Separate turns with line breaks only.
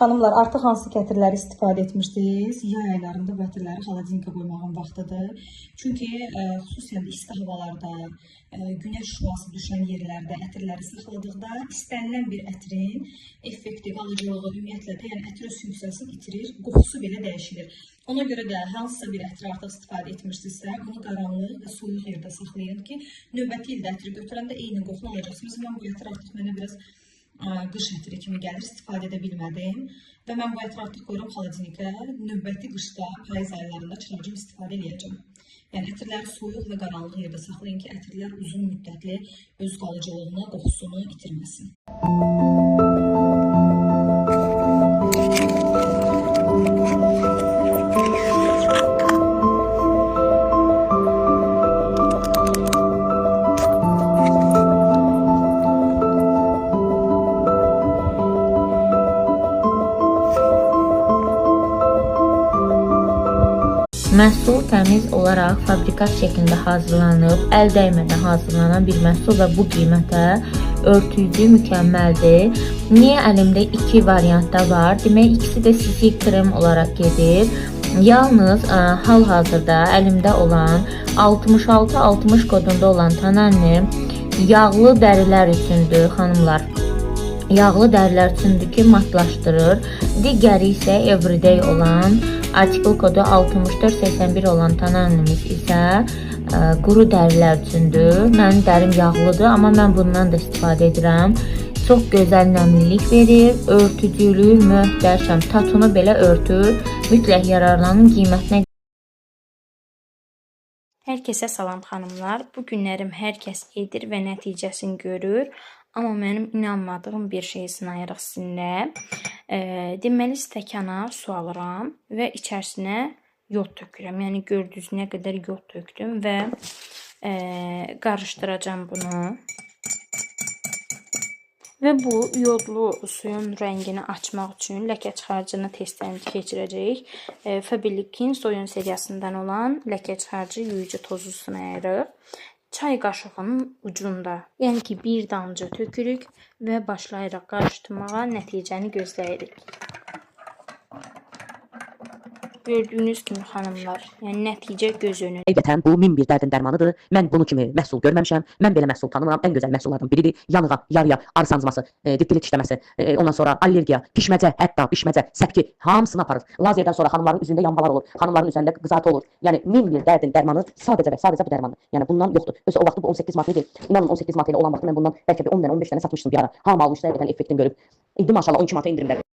Xanımlar, artıq hansı kətirləri istifadə etmişdiniz? Yay aylarında bu ətirləri xaladenikə qoymağın vaxtıdır. Çünki xüsusən də isti havalarda, günəş şüası düşən yerlərdə ətirləri saxladıqda istənilən bir ətrin effekti, qalıcılığı ümumiyyətlə də, yəni ətir öz funksiyasını itirir, qoxusu belə dəyişilir. Ona görə də hansısa bir ətri artıq istifadə etmişsinizsə, bunu qaranlıq və soyuq yerdə saxlayın ki, növbəti ildə ətri götürəndə eyni qoxunu alacaqsınız. Mən bu ətri artıq mənə biraz qış ətiri kimi gəlir, istifadə edə bilmədim və mən bu ətri artıq qoyuram xaladenikə, növbəti qışda, payız aylarında çıxaracağım, istifadə edəcəm. Yəni ətirləri soyuq və qaranlıq yerdə saxlayın ki, ətirlər uzun müddətli öz qalıcılığını, qoxusunu itirməsin.
Məhsul təmiz olaraq fabrikat şəklində hazırlanıb, əl dəymədən hazırlanan bir məhsul və bu qiymətə örtücü mükəmməldir. Niyə əlimdə iki variantda var? Demək, ikisi də CC krem olaraq gedir. Yalnız hal-hazırda əlimdə olan 66-60 kodunda olan Tananni yağlı dərilər üçündür, xanımlar. Yağlı dərilər üçündür ki, matlaşdırır. Digəri isə everyday olan, artikel kodu 6481 olan Tanannimiz isə quru dərilər üçündür. Mənim dərim yağlıdır, amma mən bundan da istifadə edirəm. Çox gözəl nəmlilik verir, örtücülük möhtəşəm, tatunu belə örtür. Mütləq yararlanın, qiymətinə.
Hər kəsə salam xanımlar. Bu günlərim hər kəs edir və nəticəsini görür. Amma mənim inanmadığım bir şey sınayırıq sizinlə. Deməli, stəkana su alıram və içərisinə yod tökürəm. Yəni gördüyünüz nə qədər yod tökdüm və qarışdıracağım bunu. Və bu yodlu suyun rəngini açmaq üçün ləkə çıxarıcını testdən keçirəcəyik. Faberlic'in soyun seriyasından olan ləkə çıxarıcı yuyucu tozu sınayırıq. Çay qaşığının ucunda, yəni ki, bir damcı tökürük və başlayırıq qarışdırmağa, nəticəni gözləyirik. Gördüyünüz kimi xanımlar, yəni nəticə göz önündə.
Həqiqətən bu min bir dərdin dərmanıdır. Mən bunu kimi məhsul görməmişəm. Mən belə məhsul tanımıram. Ən gözəl məhsullardan biridir. Yanığa, yarıya, arı sancması, dipdilik işləməsi, ondan sonra allergiya, pişməcə, hətta pişməcə, səpki hamısını aparır. Lazerdən sonra xanımların üzündə yanmalar olur, xanımların üzərində qızartı olur. Yəni min bir dərdin dərmanı sadəcə və sadəcə bu dərmandır. Yəni bundan yoxdur. Özü o vaxtı bu 18 manat idi. İnanın 18 manat ilə olan vaxtı mən bundan bəlkə bir 10 dənə, 15 dənə satmışdım bir ara. Hamı almışdı, həqiqətən effektini görüb. İndi maşallah 12 manata indirimdədir.